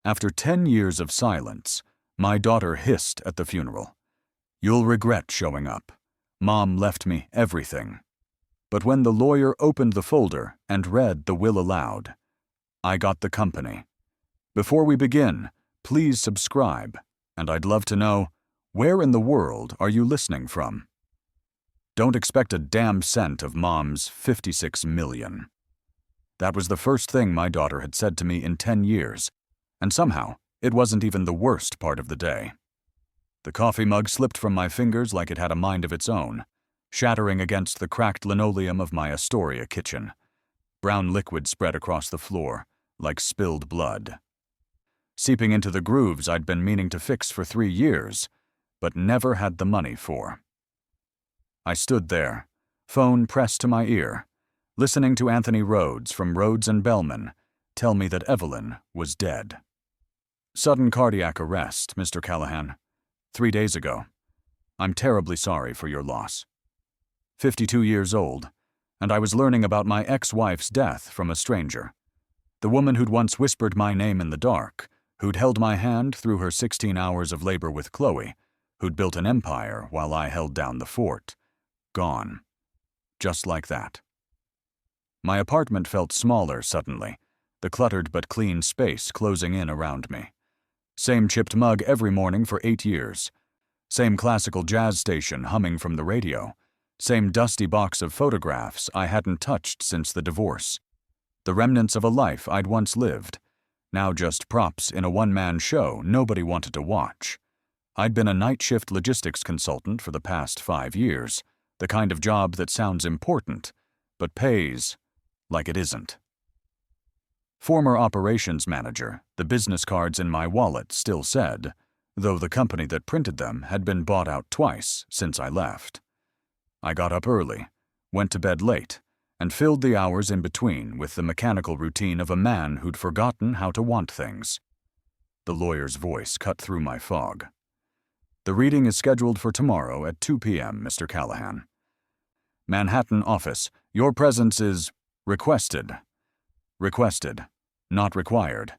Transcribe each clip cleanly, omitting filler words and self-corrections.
After 10 years of silence, my daughter hissed at the funeral. "You'll regret showing up. Mom left me everything." But when the lawyer opened the folder and read the will aloud, I got the company. Before we begin, please subscribe, and I'd love to know, where in the world are you listening from? Don't expect a damn cent of Mom's $56 million. That was the first thing my daughter had said to me in 10 years, and somehow it wasn't even the worst part of the day. The coffee mug slipped from my fingers like it had a mind of its own, shattering against the cracked linoleum of my Astoria kitchen. Brown liquid spread across the floor, like spilled blood. Seeping into the grooves I'd been meaning to fix for 3 years, but never had the money for. I stood there, phone pressed to my ear, listening to Anthony Rhodes from Rhodes and Bellman tell me that Evelyn was dead. "Sudden cardiac arrest, Mr. Callahan. 3 days ago. I'm terribly sorry for your loss. 52 years old, and I was learning about my ex-wife's death from a stranger. The woman who'd once whispered my name in the dark, who'd held my hand through her 16 hours of labor with Chloe, who'd built an empire while I held down the fort. Gone. Just like that. My apartment felt smaller suddenly, the cluttered but clean space closing in around me. Same chipped mug every morning for 8 years. Same classical jazz station humming from the radio. Same dusty box of photographs I hadn't touched since the divorce. The remnants of a life I'd once lived, now just props in a one-man show nobody wanted to watch. I'd been a night shift logistics consultant for the past 5 years, the kind of job that sounds important, but pays like it isn't. Former operations manager, the business cards in my wallet still said, though the company that printed them had been bought out twice since I left. I got up early, went to bed late, and filled the hours in between with the mechanical routine of a man who'd forgotten how to want things. The lawyer's voice cut through my fog. "The reading is scheduled for tomorrow at 2 p.m., Mr. Callahan. Manhattan office, your presence is requested. Requested, not required.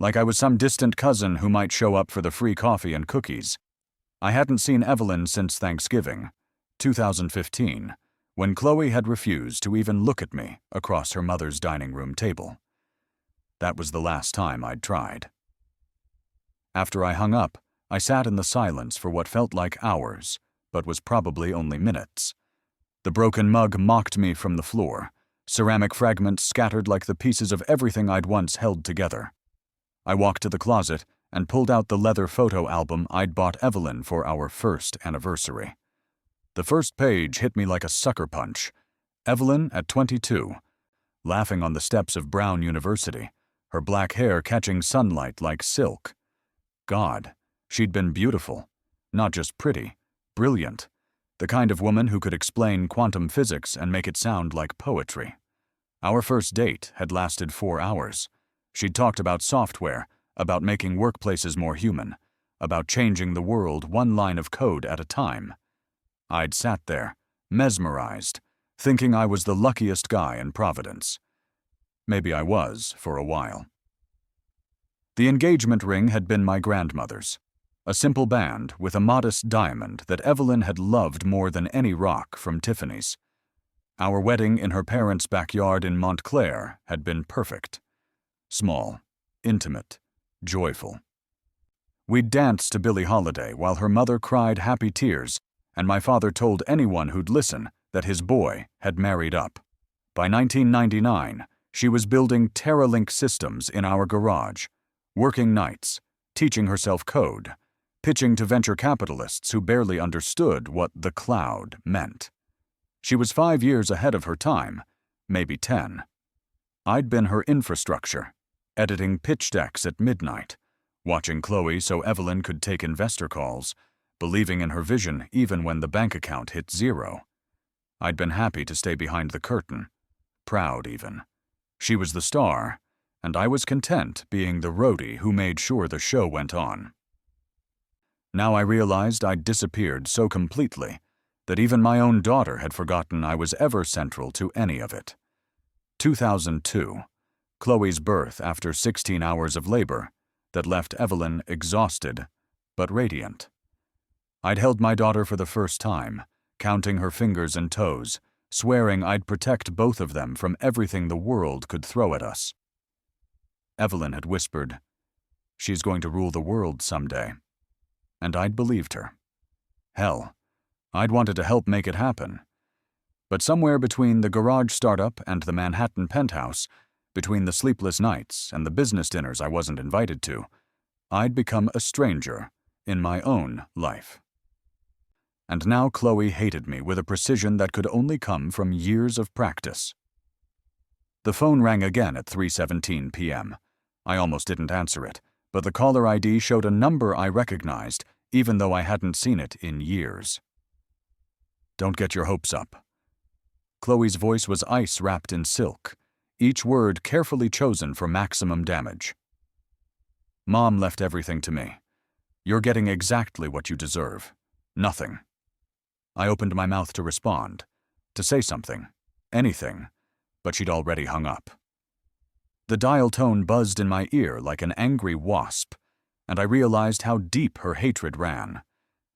Like I was some distant cousin who might show up for the free coffee and cookies. I hadn't seen Evelyn since Thanksgiving, 2015, when Chloe had refused to even look at me across her mother's dining room table. That was the last time I'd tried. After I hung up, I sat in the silence for what felt like hours, but was probably only minutes. The broken mug mocked me from the floor, ceramic fragments scattered like the pieces of everything I'd once held together. I walked to the closet and pulled out the leather photo album I'd bought Evelyn for our first anniversary. The first page hit me like a sucker punch. Evelyn at 22, laughing on the steps of Brown University, her black hair catching sunlight like silk. God, she'd been beautiful, not just pretty, brilliant. The kind of woman who could explain quantum physics and make it sound like poetry. Our first date had lasted 4 hours. She'd talked about software, about making workplaces more human, about changing the world one line of code at a time. I'd sat there, mesmerized, thinking I was the luckiest guy in Providence. Maybe I was for a while. The engagement ring had been my grandmother's. A simple band with a modest diamond that Evelyn had loved more than any rock from Tiffany's. Our wedding in her parents' backyard in Montclair had been perfect. Small, intimate, joyful. We'd danced to Billie Holiday while her mother cried happy tears, and my father told anyone who'd listen that his boy had married up. By 1999, she was building Terralink systems in our garage, working nights, teaching herself code, pitching to venture capitalists who barely understood what the cloud meant. She was 5 years ahead of her time, maybe 10. I'd been her infrastructure, editing pitch decks at midnight, watching Chloe so Evelyn could take investor calls, believing in her vision even when the bank account hit 0. I'd been happy to stay behind the curtain, proud even. She was the star, and I was content being the roadie who made sure the show went on. Now I realized I'd disappeared so completely that even my own daughter had forgotten I was ever central to any of it. 2002, Chloe's birth after 16 hours of labor, that left Evelyn exhausted, but radiant. I'd held my daughter for the first time, counting her fingers and toes, swearing I'd protect both of them from everything the world could throw at us. Evelyn had whispered, "She's going to rule the world someday." And I'd believed her. Hell, I'd wanted to help make it happen. But somewhere between the garage startup and the Manhattan penthouse, between the sleepless nights and the business dinners I wasn't invited to, I'd become a stranger in my own life. And now Chloe hated me with a precision that could only come from years of practice. The phone rang again at 3:17 p.m. I almost didn't answer it, but the caller ID showed a number I recognized, even though I hadn't seen it in years. "Don't get your hopes up." Chloe's voice was ice wrapped in silk, each word carefully chosen for maximum damage. "Mom left everything to me. You're getting exactly what you deserve. Nothing." I opened my mouth to respond, to say something, anything, but she'd already hung up. The dial tone buzzed in my ear like an angry wasp, and I realized how deep her hatred ran,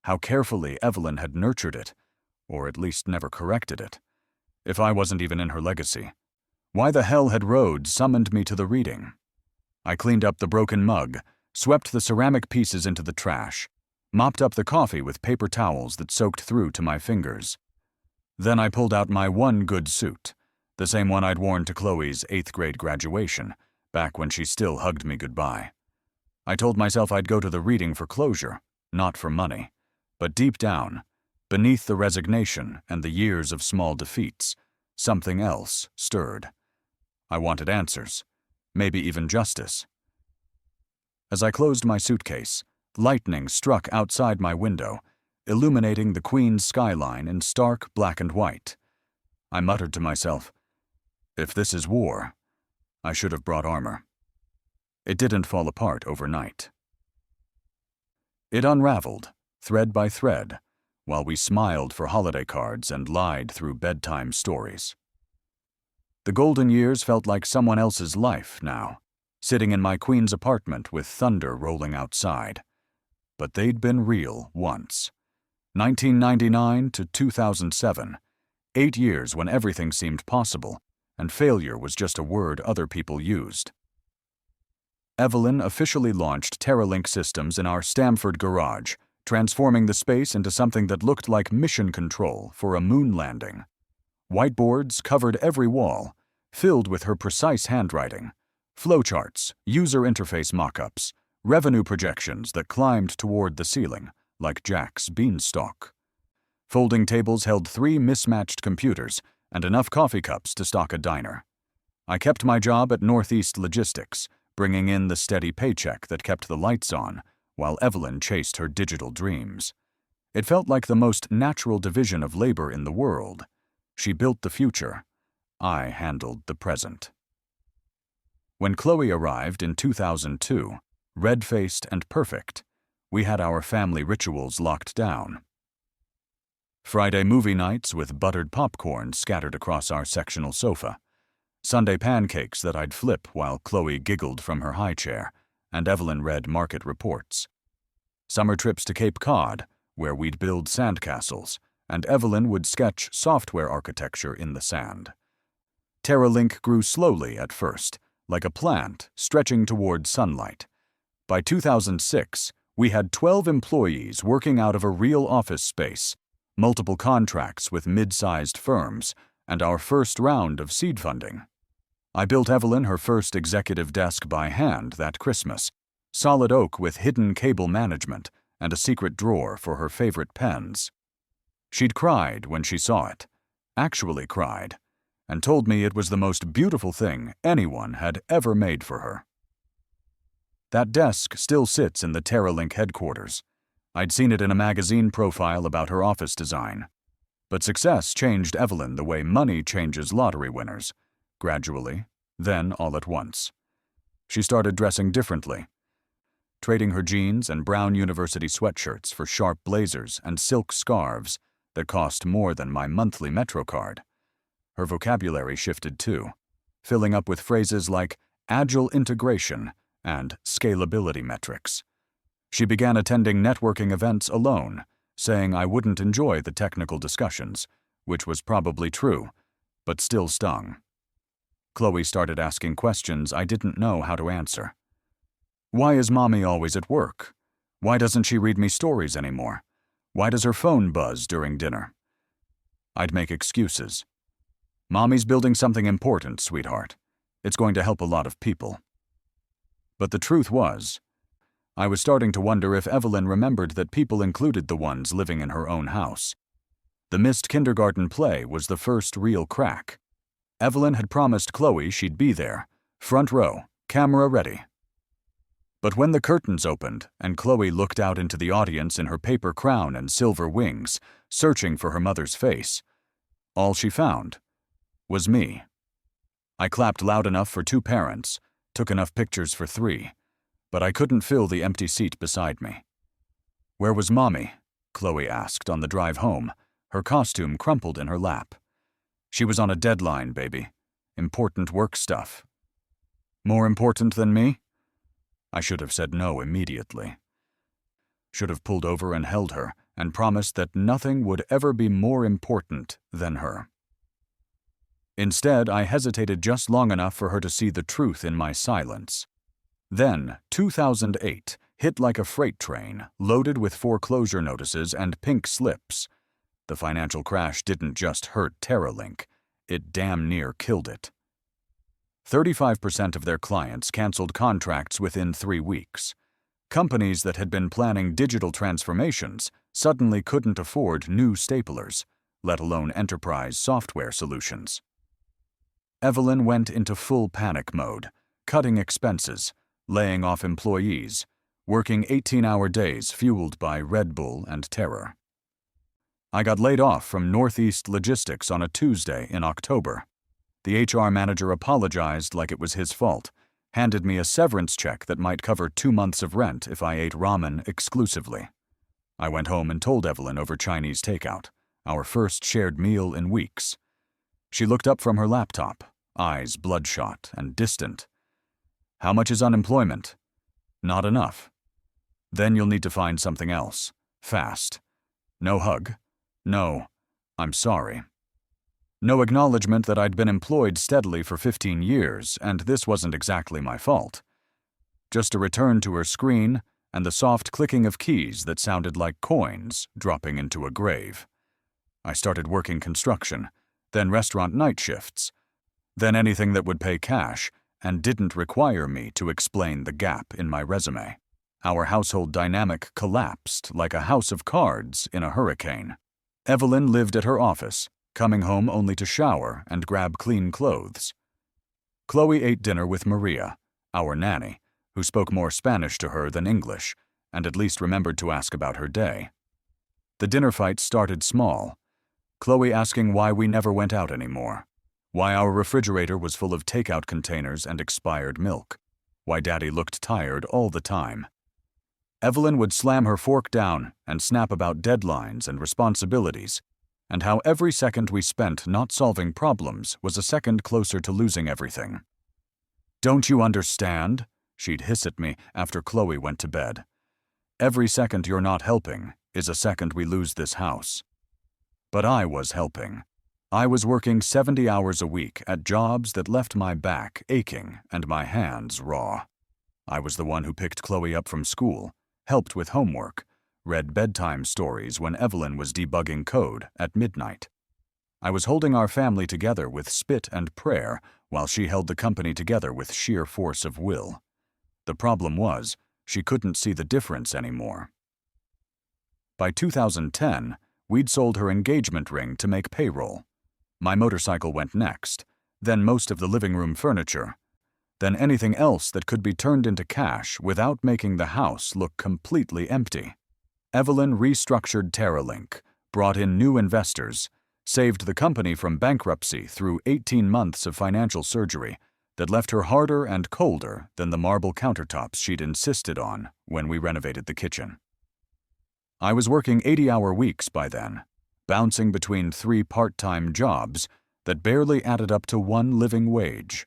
how carefully Evelyn had nurtured it, or at least never corrected it. If I wasn't even in her legacy, why the hell had Rhodes summoned me to the reading? I cleaned up the broken mug, swept the ceramic pieces into the trash, mopped up the coffee with paper towels that soaked through to my fingers. Then I pulled out my one good suit, the same one I'd worn to Chloe's 8th grade graduation, back when she still hugged me goodbye. I told myself I'd go to the reading for closure, not for money, but deep down, beneath the resignation and the years of small defeats, something else stirred. I wanted answers, maybe even justice. As I closed my suitcase, lightning struck outside my window, illuminating the Queen's skyline in stark black and white. I muttered to myself, "If this is war, I should have brought armor." It didn't fall apart overnight. It unraveled, thread by thread, while we smiled for holiday cards and lied through bedtime stories. The golden years felt like someone else's life now, sitting in my Queen's apartment with thunder rolling outside. But they'd been real once. 1999 to 2007, 8 years when everything seemed possible, and failure was just a word other people used. Evelyn officially launched TerraLink systems in our Stamford garage, transforming the space into something that looked like mission control for a moon landing. Whiteboards covered every wall, filled with her precise handwriting, flowcharts, user interface mock-ups, revenue projections that climbed toward the ceiling, like Jack's beanstalk. Folding tables held 3 mismatched computers and enough coffee cups to stock a diner. I kept my job at Northeast Logistics, bringing in the steady paycheck that kept the lights on, while Evelyn chased her digital dreams. It felt like the most natural division of labor in the world. She built the future. I handled the present. When Chloe arrived in 2002, red-faced and perfect, we had our family rituals locked down. Friday movie nights with buttered popcorn scattered across our sectional sofa, Sunday pancakes that I'd flip while Chloe giggled from her high chair, and Evelyn read market reports. Summer trips to Cape Cod, where we'd build sandcastles, and Evelyn would sketch software architecture in the sand. TerraLink grew slowly at first, like a plant stretching toward sunlight. By 2006, we had 12 employees working out of a real office space, multiple contracts with mid-sized firms, and our first round of seed funding. I built Evelyn her first executive desk by hand that Christmas, solid oak with hidden cable management and a secret drawer for her favorite pens. She'd cried when she saw it, actually cried, and told me it was the most beautiful thing anyone had ever made for her. That desk still sits in the TerraLink headquarters. I'd seen it in a magazine profile about her office design. But success changed Evelyn the way money changes lottery winners, gradually, then all at once. She started dressing differently, trading her jeans and brown university sweatshirts for sharp blazers and silk scarves that cost more than my monthly Metro card. Her vocabulary shifted too, filling up with phrases like agile integration and scalability metrics. She began attending networking events alone, saying I wouldn't enjoy the technical discussions, which was probably true, but still stung. Chloe started asking questions I didn't know how to answer. Why is Mommy always at work? Why doesn't she read me stories anymore? Why does her phone buzz during dinner? I'd make excuses. Mommy's building something important, sweetheart. It's going to help a lot of people. But the truth was, I was starting to wonder if Evelyn remembered that people included the ones living in her own house. The missed kindergarten play was the first real crack. Evelyn had promised Chloe she'd be there, front row, camera ready. But when the curtains opened and Chloe looked out into the audience in her paper crown and silver wings, searching for her mother's face, all she found was me. I clapped loud enough for 2 parents, took enough pictures for 3, but I couldn't fill the empty seat beside me. Where was Mommy? Chloe asked on the drive home, her costume crumpled in her lap. She was on a deadline, baby. Important work stuff. More important than me? I should have said no immediately. Should have pulled over and held her and promised that nothing would ever be more important than her. Instead, I hesitated just long enough for her to see the truth in my silence. Then, 2008 hit like a freight train, loaded with foreclosure notices and pink slips. The financial crash didn't just hurt TerraLink, it damn near killed it. 35% of their clients canceled contracts within 3 weeks. Companies that had been planning digital transformations suddenly couldn't afford new staplers, let alone enterprise software solutions. Evelyn went into full panic mode, cutting expenses, laying off employees, working 18-hour days fueled by Red Bull and terror. I got laid off from Northeast Logistics on a Tuesday in October. The HR manager apologized like it was his fault, handed me a severance check that might cover 2 months of rent if I ate ramen exclusively. I went home and told Evelyn over Chinese takeout, our first shared meal in weeks. She looked up from her laptop, eyes bloodshot and distant. How much is unemployment? Not enough. Then you'll need to find something else. Fast. No hug. No, I'm sorry. No acknowledgement that I'd been employed steadily for 15 years, and this wasn't exactly my fault. Just a return to her screen and the soft clicking of keys that sounded like coins dropping into a grave. I started working construction, then restaurant night shifts, then anything that would pay cash and didn't require me to explain the gap in my resume. Our household dynamic collapsed like a house of cards in a hurricane. Evelyn lived at her office, coming home only to shower and grab clean clothes. Chloe ate dinner with Maria, our nanny, who spoke more Spanish to her than English, and at least remembered to ask about her day. The dinner fight started small, Chloe asking why we never went out anymore, why our refrigerator was full of takeout containers and expired milk, why Daddy looked tired all the time. Evelyn would slam her fork down and snap about deadlines and responsibilities, and how every second we spent not solving problems was a second closer to losing everything. "Don't you understand?" she'd hiss at me after Chloe went to bed. "Every second you're not helping is a second we lose this house." But I was helping. I was working 70 hours a week at jobs that left my back aching and my hands raw. I was the one who picked Chloe up from school, helped with homework, read bedtime stories when Evelyn was debugging code at midnight. I was holding our family together with spit and prayer while she held the company together with sheer force of will. The problem was, she couldn't see the difference anymore. By 2010, we'd sold her engagement ring to make payroll. My motorcycle went next, then most of the living room furniture, then anything else that could be turned into cash without making the house look completely empty. Evelyn restructured TerraLink, brought in new investors, saved the company from bankruptcy through 18 months of financial surgery that left her harder and colder than the marble countertops she'd insisted on when we renovated the kitchen. I was working 80-hour weeks by then, bouncing between 3 part-time jobs that barely added up to 1 living wage.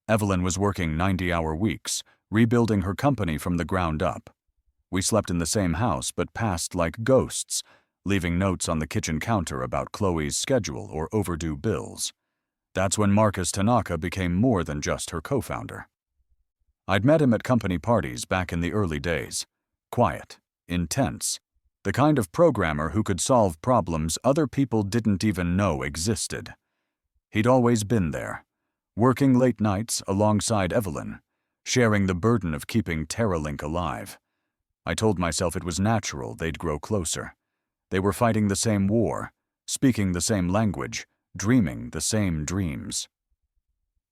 Evelyn was working 90-hour weeks, rebuilding her company from the ground up. We slept in the same house but passed like ghosts, leaving notes on the kitchen counter about Chloe's schedule or overdue bills. That's when Marcus Tanaka became more than just her co-founder. I'd met him at company parties back in the early days. Quiet, intense, the kind of programmer who could solve problems other people didn't even know existed. He'd always been there, working late nights alongside Evelyn, sharing the burden of keeping TerraLink alive. I told myself it was natural they'd grow closer. They were fighting the same war, speaking the same language, dreaming the same dreams.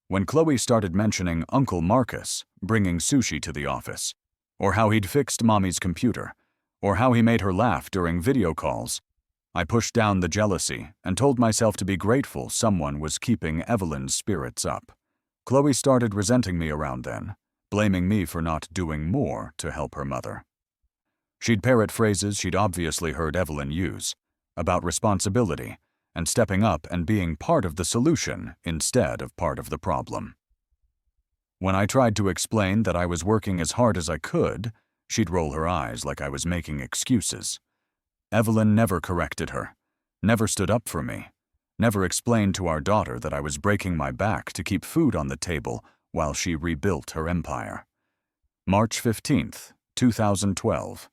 When Chloe started mentioning Uncle Marcus bringing sushi to the office, or how he'd fixed Mommy's computer, or how he made her laugh during video calls, I pushed down the jealousy and told myself to be grateful someone was keeping Evelyn's spirits up. Chloe started resenting me around then, blaming me for not doing more to help her mother. She'd parrot phrases she'd obviously heard Evelyn use, about responsibility and stepping up and being part of the solution instead of part of the problem. When I tried to explain that I was working as hard as I could, she'd roll her eyes like I was making excuses. Evelyn never corrected her, never stood up for me, never explained to our daughter that I was breaking my back to keep food on the table while she rebuilt her empire. March 15th, 2012.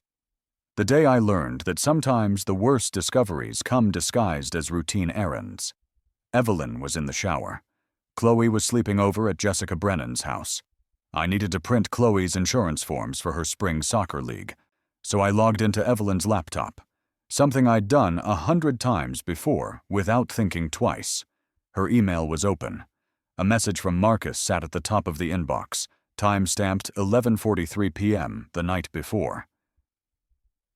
The day I learned that sometimes the worst discoveries come disguised as routine errands. Evelyn was in the shower. Chloe was sleeping over at Jessica Brennan's house. I needed to print Chloe's insurance forms for her spring soccer league, so I logged into Evelyn's laptop, something I'd done 100 times before without thinking twice. Her email was open. A message from Marcus sat at the top of the inbox, time-stamped 11:43 p.m. the night before.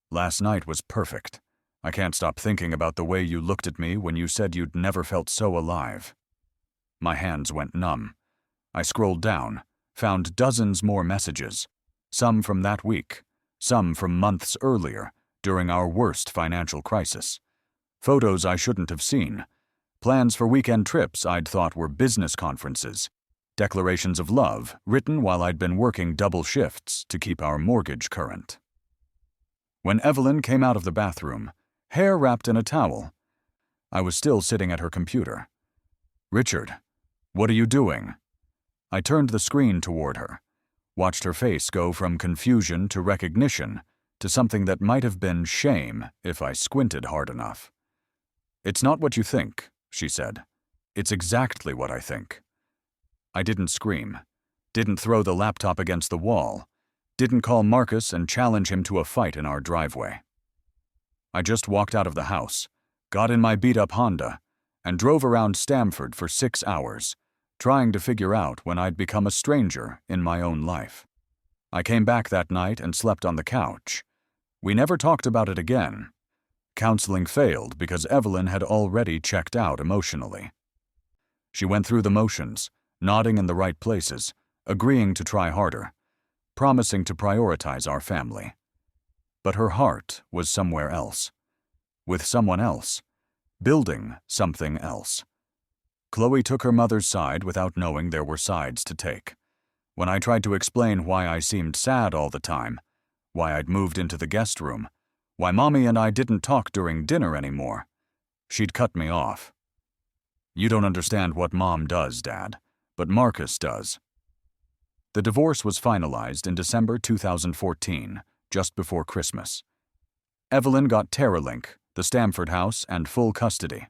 Last night was perfect. I can't stop thinking about the way you looked at me when you said you'd never felt so alive. My hands went numb. I scrolled down, found dozens more messages, some from that week, some from months earlier, during our worst financial crisis. Photos I shouldn't have seen, plans for weekend trips I'd thought were business conferences, declarations of love written while I'd been working double shifts to keep our mortgage current. When Evelyn came out of the bathroom, hair wrapped in a towel, I was still sitting at her computer. "Richard, what are you doing?" I turned the screen toward her, watched her face go from confusion to recognition to something that might have been shame if I squinted hard enough. "It's not what you think," she said. "It's exactly what I think." I didn't scream, didn't throw the laptop against the wall, didn't call Marcus and challenge him to a fight in our driveway. I just walked out of the house, got in my beat-up Honda, and drove around Stamford for 6 hours, trying to figure out when I'd become a stranger in my own life. I came back that night and slept on the couch. We never talked about it again. Counseling failed because Evelyn had already checked out emotionally. She went through the motions, nodding in the right places, agreeing to try harder, promising to prioritize our family. But her heart was somewhere else, with someone else, building something else. Chloe took her mother's side without knowing there were sides to take. When I tried to explain why I seemed sad all the time, why I'd moved into the guest room, why Mommy and I didn't talk during dinner anymore, she'd cut me off. "You don't understand what Mom does, Dad, but Marcus does." The divorce was finalized in December 2014, just before Christmas. Evelyn got TerraLink, the Stamford house, and full custody.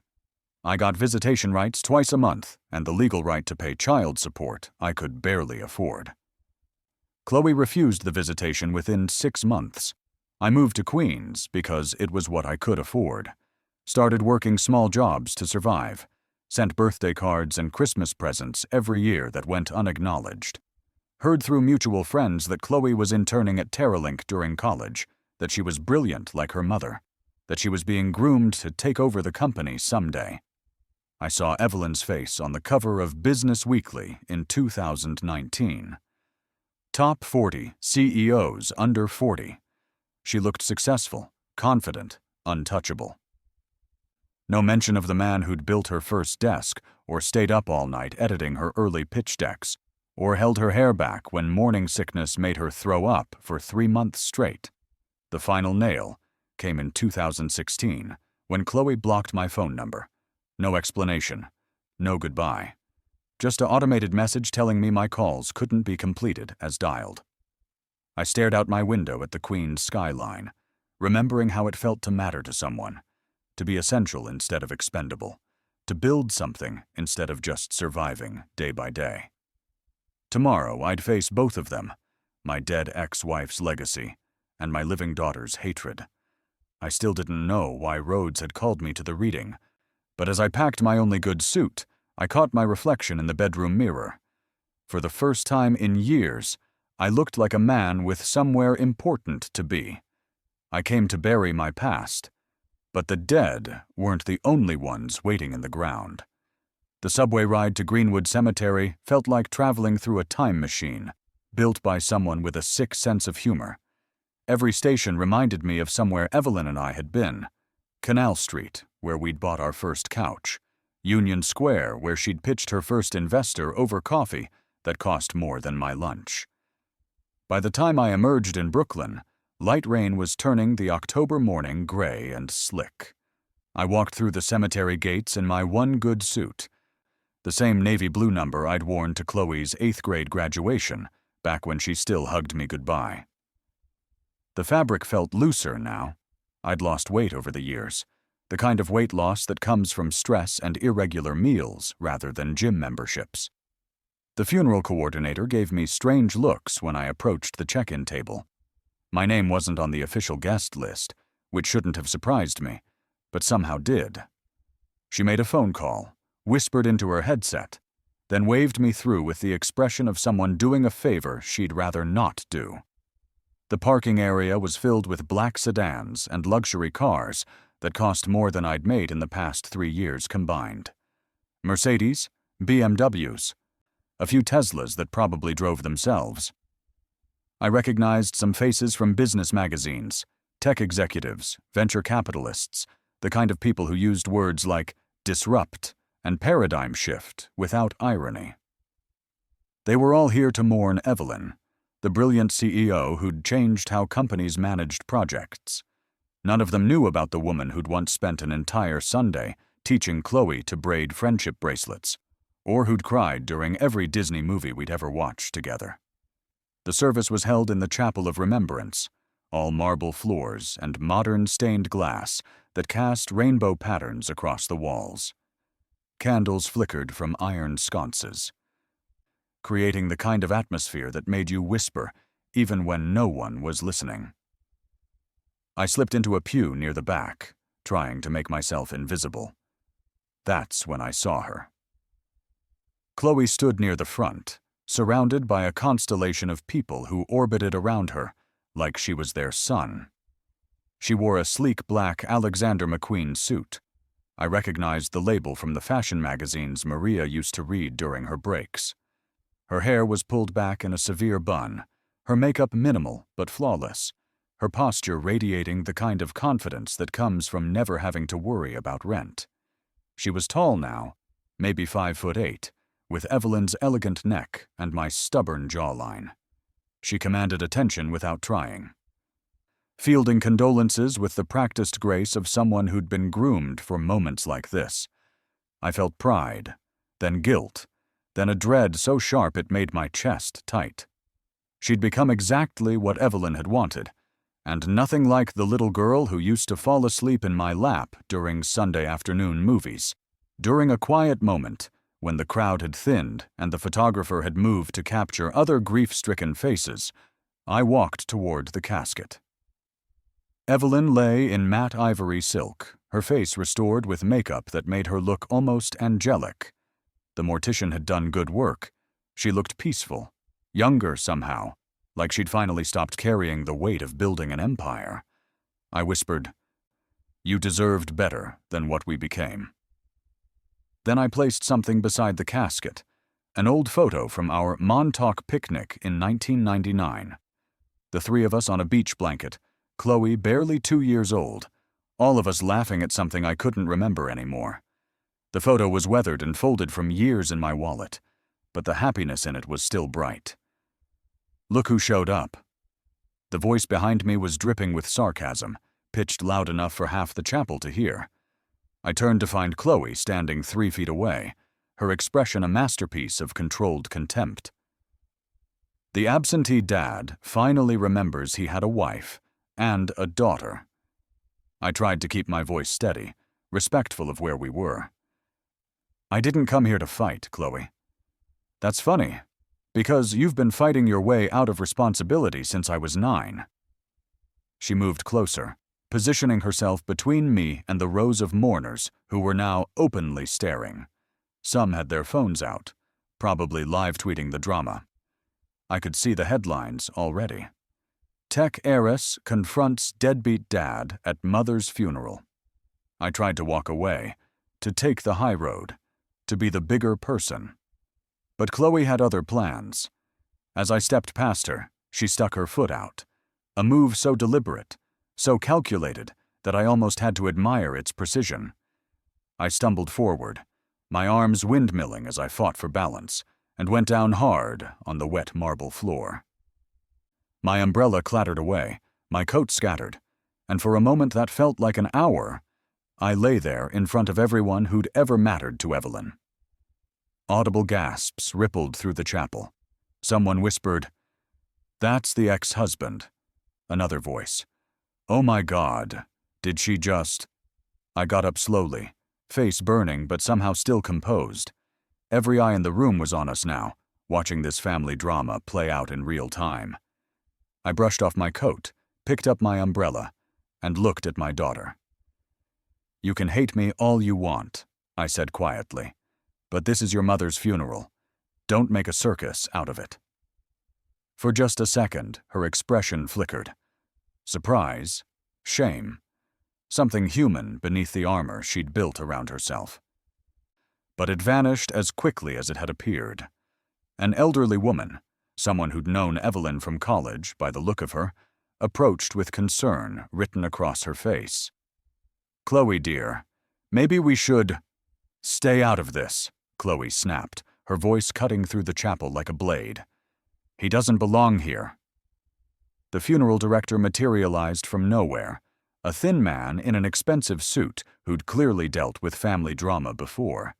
I got visitation rights twice a month and the legal right to pay child support I could barely afford. Chloe refused the visitation within 6 months. I moved to Queens because it was what I could afford. Started working small jobs to survive. Sent birthday cards and Christmas presents every year that went unacknowledged. Heard through mutual friends that Chloe was interning at TerraLink during college, that she was brilliant like her mother, that she was being groomed to take over the company someday. I saw Evelyn's face on the cover of Business Weekly in 2019. Top 40 CEOs under 40. She looked successful, confident, untouchable. No mention of the man who'd built her first desk or stayed up all night editing her early pitch decks, or held her hair back when morning sickness made her throw up for 3 months straight. The final nail came in 2016 when Chloe blocked my phone number. No explanation, no goodbye. Just an automated message telling me my calls couldn't be completed as dialed. I stared out my window at the Queen's skyline, remembering how it felt to matter to someone, to be essential instead of expendable, to build something instead of just surviving day by day. Tomorrow I'd face both of them, my dead ex-wife's legacy and my living daughter's hatred. I still didn't know why Rhodes had called me to the reading, but as I packed my only good suit, I caught my reflection in the bedroom mirror. For the first time in years, I looked like a man with somewhere important to be. I came to bury my past, but the dead weren't the only ones waiting in the ground. The subway ride to Greenwood Cemetery felt like traveling through a time machine, built by someone with a sick sense of humor. Every station reminded me of somewhere Evelyn and I had been. Canal Street, where we'd bought our first couch. Union Square, where she'd pitched her first investor over coffee that cost more than my lunch. By the time I emerged in Brooklyn, light rain was turning the October morning gray and slick. I walked through the cemetery gates in my one good suit, the same navy blue number I'd worn to Chloe's 8th grade graduation, back when she still hugged me goodbye. The fabric felt looser now. I'd lost weight over the years, the kind of weight loss that comes from stress and irregular meals rather than gym memberships. The funeral coordinator gave me strange looks when I approached the check-in table. My name wasn't on the official guest list, which shouldn't have surprised me, but somehow did. She made a phone call, whispered into her headset, then waved me through with the expression of someone doing a favor she'd rather not do. The parking area was filled with black sedans and luxury cars that cost more than I'd made in the past 3 years combined. Mercedes, BMWs, a few Teslas that probably drove themselves. I recognized some faces from business magazines, tech executives, venture capitalists, the kind of people who used words like disrupt and paradigm shift without irony. They were all here to mourn Evelyn, the brilliant CEO who'd changed how companies managed projects. None of them knew about the woman who'd once spent an entire Sunday teaching Chloe to braid friendship bracelets, or who'd cried during every Disney movie we'd ever watched together. The service was held in the Chapel of Remembrance, all marble floors and modern stained glass that cast rainbow patterns across the walls. Candles flickered from iron sconces, creating the kind of atmosphere that made you whisper even when no one was listening. I slipped into a pew near the back, trying to make myself invisible. That's when I saw her. Chloe stood near the front, surrounded by a constellation of people who orbited around her like she was their son. She wore a sleek black Alexander McQueen suit. I recognized the label from the fashion magazines Maria used to read during her breaks. Her hair was pulled back in a severe bun, her makeup minimal but flawless, her posture radiating the kind of confidence that comes from never having to worry about rent. She was tall now, maybe 5'8", with Evelyn's elegant neck and my stubborn jawline. She commanded attention without trying. Fielding condolences with the practiced grace of someone who'd been groomed for moments like this, I felt pride, then guilt, then a dread so sharp it made my chest tight. She'd become exactly what Evelyn had wanted, and nothing like the little girl who used to fall asleep in my lap during Sunday afternoon movies. During a quiet moment, when the crowd had thinned and the photographer had moved to capture other grief-stricken faces, I walked toward the casket. Evelyn lay in matte ivory silk, her face restored with makeup that made her look almost angelic. The mortician had done good work. She looked peaceful, younger somehow, like she'd finally stopped carrying the weight of building an empire. I whispered, "You deserved better than what we became." Then I placed something beside the casket, an old photo from our Montauk picnic in 1999. The 3 of us on a beach blanket, Chloe barely 2 years old, all of us laughing at something I couldn't remember anymore. The photo was weathered and folded from years in my wallet. but the happiness in it was still bright. "Look who showed up." The voice behind me was dripping with sarcasm, pitched loud enough for half the chapel to hear. I turned to find Chloe standing 3 feet away, her expression a masterpiece of controlled contempt. The absentee dad finally remembers he had a wife and a daughter. I tried to keep my voice steady, respectful of where we were. "I didn't come here to fight, Chloe." "That's funny, because you've been fighting your way out of responsibility since I was 9. She moved closer, positioning herself between me and the rows of mourners who were now openly staring. Some had their phones out, probably live-tweeting the drama. I could see the headlines already. "Tech heiress confronts deadbeat dad at mother's funeral." I tried to walk away, to take the high road, to be the bigger person. But Chloe had other plans. As I stepped past her, she stuck her foot out, a move so deliberate, so calculated that I almost had to admire its precision. I stumbled forward, my arms windmilling as I fought for balance, and went down hard on the wet marble floor. My umbrella clattered away, my coat scattered, and for a moment that felt like an hour, I lay there in front of everyone who'd ever mattered to Evelyn. Audible gasps rippled through the chapel. Someone whispered, "That's the ex-husband." Another voice, "Oh my God, did she just—" I got up slowly, face burning but somehow still composed. Every eye in the room was on us now, watching this family drama play out in real time. I brushed off my coat, picked up my umbrella, and looked at my daughter. "You can hate me all you want," I said quietly, "but this is your mother's funeral. Don't make a circus out of it." For just a second, her expression flickered. Surprise, shame, something human beneath the armor she'd built around herself. But it vanished as quickly as it had appeared. An elderly woman, someone who'd known Evelyn from college by the look of her, approached with concern written across her face. "Chloe, dear, maybe we should—" "Stay out of this," Chloe snapped, her voice cutting through the chapel like a blade. "He doesn't belong here." The funeral director materialized from nowhere, a thin man in an expensive suit who'd clearly dealt with family drama before.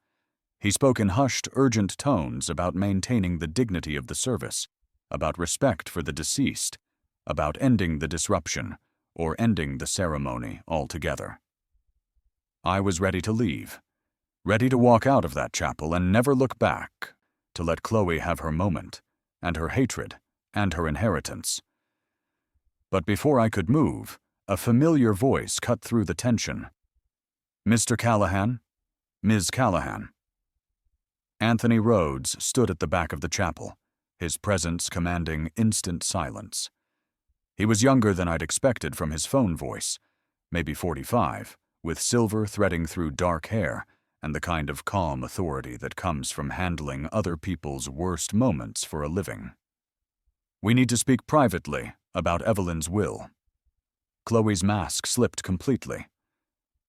He spoke in hushed, urgent tones about maintaining the dignity of the service, about respect for the deceased, about ending the disruption, or ending the ceremony altogether. I was ready to leave, ready to walk out of that chapel and never look back, to let Chloe have her moment, and her hatred, and her inheritance. But before I could move, a familiar voice cut through the tension. "Mr. Callahan? Ms. Callahan." Anthony Rhodes stood at the back of the chapel, his presence commanding instant silence. He was younger than I'd expected from his phone voice, maybe 45, with silver threading through dark hair and the kind of calm authority that comes from handling other people's worst moments for a living. "We need to speak privately about Evelyn's will." Chloe's mask slipped completely.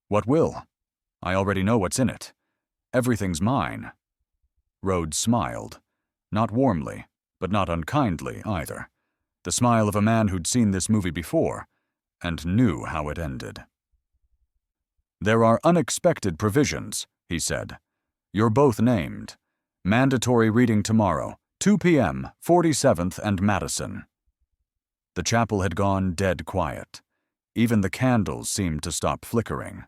"What will? I already know what's in it. Everything's mine." Rhodes smiled, not warmly, but not unkindly either. The smile of a man who'd seen this movie before and knew how it ended. "There are unexpected provisions," he said. "You're both named. Mandatory reading tomorrow, 2 p.m., 47th and Madison." The chapel had gone dead quiet. Even the candles seemed to stop flickering.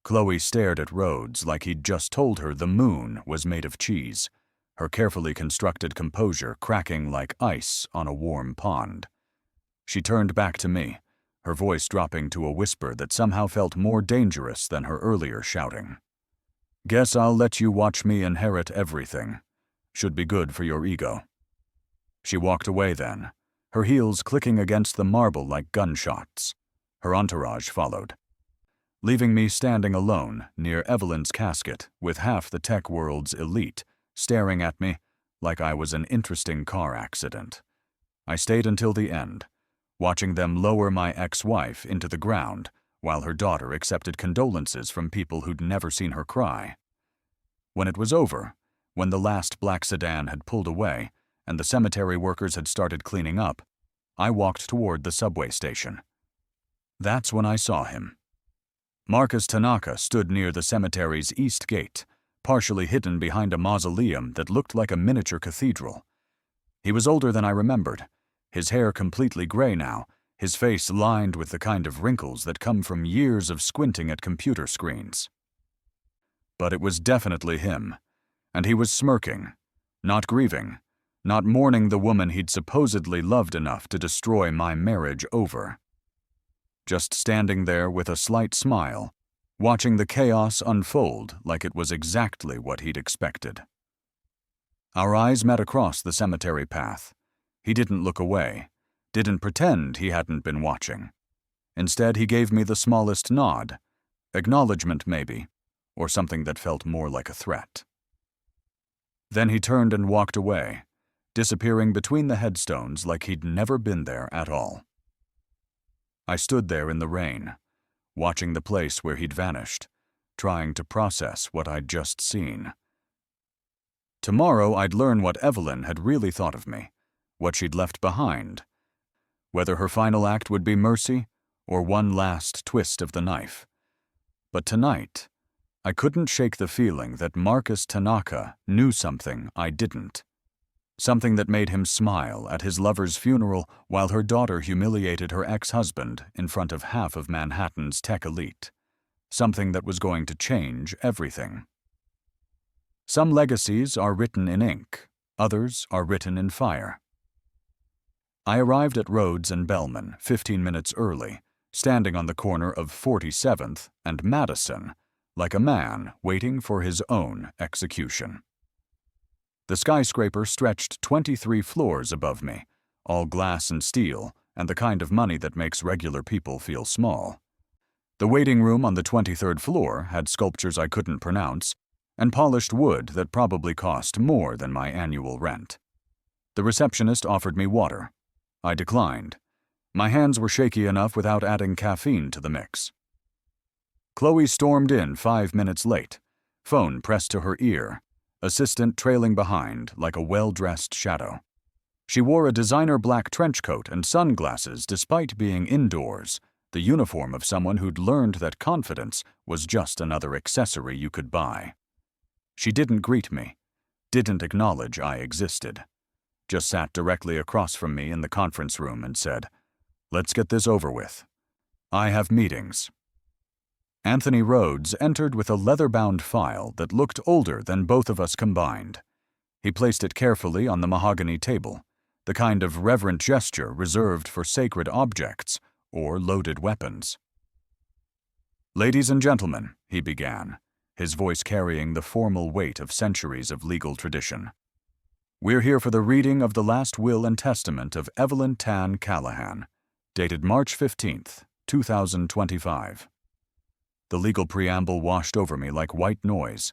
Chloe stared at Rhodes like he'd just told her the moon was made of cheese, her carefully constructed composure cracking like ice on a warm pond. She turned back to me, her voice dropping to a whisper that somehow felt more dangerous than her earlier shouting. "Guess I'll let you watch me inherit everything. Should be good for your ego." She walked away then, her heels clicking against the marble like gunshots. Her entourage followed, leaving me standing alone near Evelyn's casket with half the tech world's elite staring at me like I was an interesting car accident. I stayed until the end, watching them lower my ex-wife into the ground while her daughter accepted condolences from people who'd never seen her cry. When it was over, When the last black sedan had pulled away and the cemetery workers had started cleaning up, I walked toward the subway station. That's when I saw him. Marcus Tanaka stood near the cemetery's east gate, partially hidden behind a mausoleum that looked like a miniature cathedral. He was older than I remembered, his hair completely gray now, his face lined with the kind of wrinkles that come from years of squinting at computer screens. But it was definitely him, and he was smirking, not grieving, not mourning the woman he'd supposedly loved enough to destroy my marriage over. Just standing there with a slight smile, watching the chaos unfold like it was exactly what he'd expected. Our eyes met across the cemetery path. He didn't look away, didn't pretend he hadn't been watching. Instead, he gave me the smallest nod, acknowledgement maybe, or something that felt more like a threat. Then he turned and walked away, disappearing between the headstones like he'd never been there at all. I stood there in the rain, watching the place where he'd vanished, trying to process what I'd just seen. Tomorrow I'd learn what Evelyn had really thought of me, what she'd left behind, whether her final act would be mercy or one last twist of the knife. But tonight, I couldn't shake the feeling that Marcus Tanaka knew something I didn't. Something that made him smile at his lover's funeral while her daughter humiliated her ex-husband in front of half of Manhattan's tech elite. Something that was going to change everything. Some legacies are written in ink, others are written in fire. I arrived at Rhodes and Bellman 15 minutes early, standing on the corner of 47th and Madison, like a man waiting for his own execution. The skyscraper stretched 23 floors above me, all glass and steel, and the kind of money that makes regular people feel small. The waiting room on the 23rd floor had sculptures I couldn't pronounce, and polished wood that probably cost more than my annual rent. The receptionist offered me water. I declined. My hands were shaky enough without adding caffeine to the mix. Chloe stormed in 5 minutes late, phone pressed to her ear, assistant trailing behind like a well-dressed shadow. She wore a designer black trench coat and sunglasses despite being indoors, the uniform of someone who'd learned that confidence was just another accessory you could buy. She didn't greet me, didn't acknowledge I existed, just sat directly across from me in the conference room and said, "Let's get this over with. I have meetings." Anthony Rhodes entered with a leather-bound file that looked older than both of us combined. He placed it carefully on the mahogany table, the kind of reverent gesture reserved for sacred objects or loaded weapons. "Ladies and gentlemen," he began, his voice carrying the formal weight of centuries of legal tradition. "We're here for the reading of the last will and testament of Evelyn Tan Callahan, dated March 15th, 2025. The legal preamble washed over me like white noise.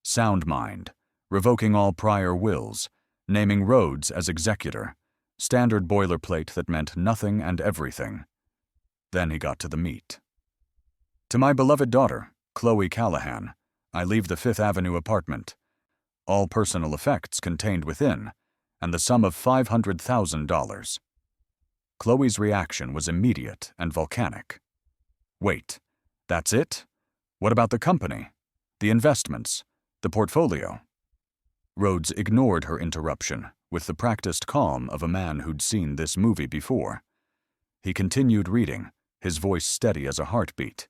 Sound mind, revoking all prior wills, naming Rhodes as executor, standard boilerplate that meant nothing and everything. Then he got to the meat. "To my beloved daughter, Chloe Callahan, I leave the Fifth Avenue apartment, all personal effects contained within, and the sum of $500,000. Chloe's reaction was immediate and volcanic. "Wait, that's it? What about the company, the investments, the portfolio?" Rhodes ignored her interruption with the practiced calm of a man who'd seen this movie before. He continued reading, his voice steady as a heartbeat.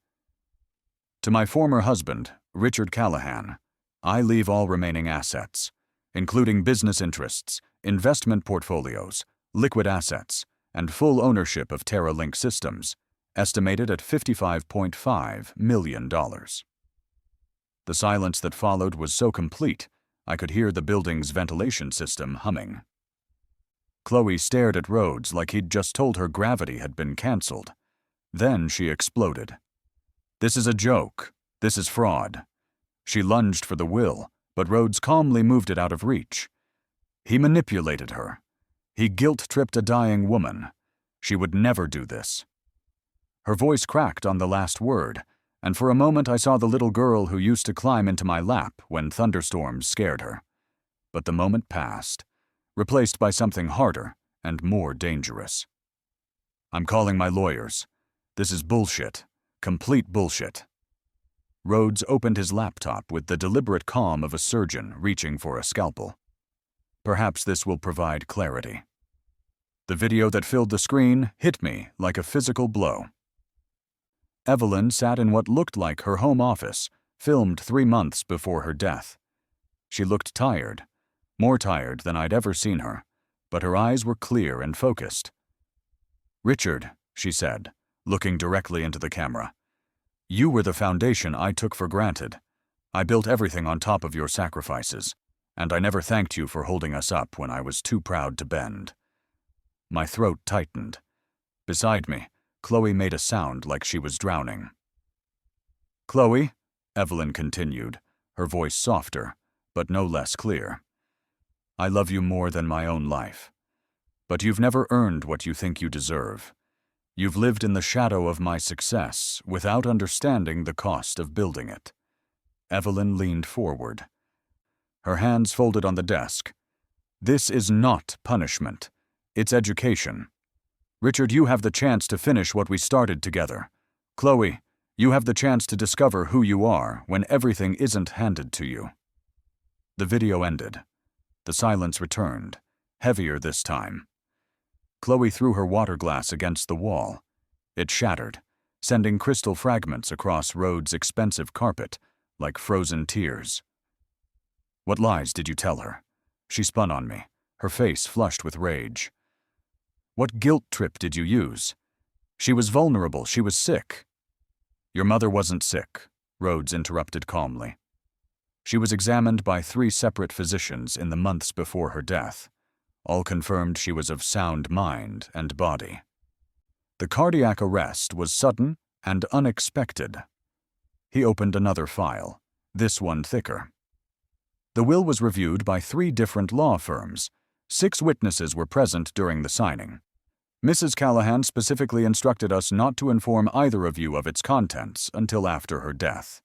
"To my former husband, Richard Callahan, I leave all remaining assets, including business interests, investment portfolios, liquid assets, and full ownership of TerraLink Systems, estimated at $55.5 million. The silence that followed was so complete, I could hear the building's ventilation system humming. Chloe stared at Rhodes like he'd just told her gravity had been canceled. Then she exploded. "This is a joke. This is fraud." She lunged for the will, but Rhodes calmly moved it out of reach. He manipulated her. He guilt-tripped a dying woman. She would never do this. Her voice cracked on the last word, and for a moment I saw the little girl who used to climb into my lap when thunderstorms scared her. But the moment passed, replaced by something harder and more dangerous. "I'm calling my lawyers. This is bullshit. Complete bullshit." Rhodes opened his laptop with the deliberate calm of a surgeon reaching for a scalpel. Perhaps this will provide clarity. The video that filled the screen hit me like a physical blow. Evelyn sat in what looked like her home office, filmed 3 months before her death. She looked tired, more tired than I'd ever seen her, but her eyes were clear and focused. "Richard," she said, looking directly into the camera, "you were the foundation I took for granted. I built everything on top of your sacrifices, and I never thanked you for holding us up when I was too proud to bend." My throat tightened. Beside me, Chloe made a sound like she was drowning. "Chloe," Evelyn continued, her voice softer, but no less clear, "I love you more than my own life. But you've never earned what you think you deserve. You've lived in the shadow of my success without understanding the cost of building it." Evelyn leaned forward, her hands folded on the desk. "This is not punishment. It's education. Richard, you have the chance to finish what we started together. Chloe, you have the chance to discover who you are when everything isn't handed to you." The video ended. The silence returned, heavier this time. Chloe threw her water glass against the wall. It shattered, sending crystal fragments across Rhodes' expensive carpet like frozen tears. "What lies did you tell her?" She spun on me, her face flushed with rage. "What guilt trip did you use? She was vulnerable, she was sick." "Your mother wasn't sick," Rhodes interrupted calmly. "She was examined by 3 separate physicians in the months before her death. All confirmed she was of sound mind and body. The cardiac arrest was sudden and unexpected." He opened another file, this one thicker. The will was reviewed by 3 different law firms. 6 witnesses were present during the signing. Mrs. Callahan specifically instructed us not to inform either of you of its contents until after her death.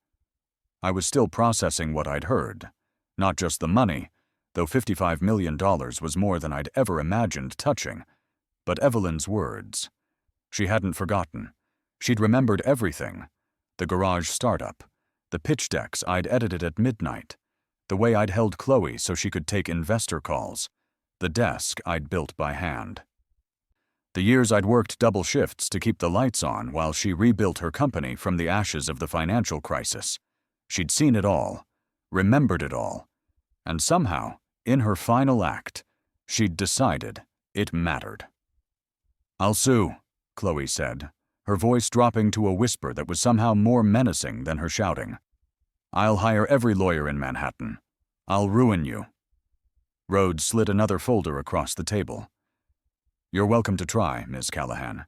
I was still processing what I'd heard. Not just the money, though $55 million was more than I'd ever imagined touching, but Evelyn's words. She hadn't forgotten. She'd remembered everything. The garage startup, the pitch decks I'd edited at midnight, the way I'd held Chloe so she could take investor calls, the desk I'd built by hand. The years I'd worked double shifts to keep the lights on while she rebuilt her company from the ashes of the financial crisis. She'd seen it all, remembered it all, and somehow, in her final act, she'd decided it mattered. "I'll sue," Chloe said, her voice dropping to a whisper that was somehow more menacing than her shouting. "I'll hire every lawyer in Manhattan. I'll ruin you." Rhodes slid another folder across the table. "You're welcome to try, Ms. Callahan,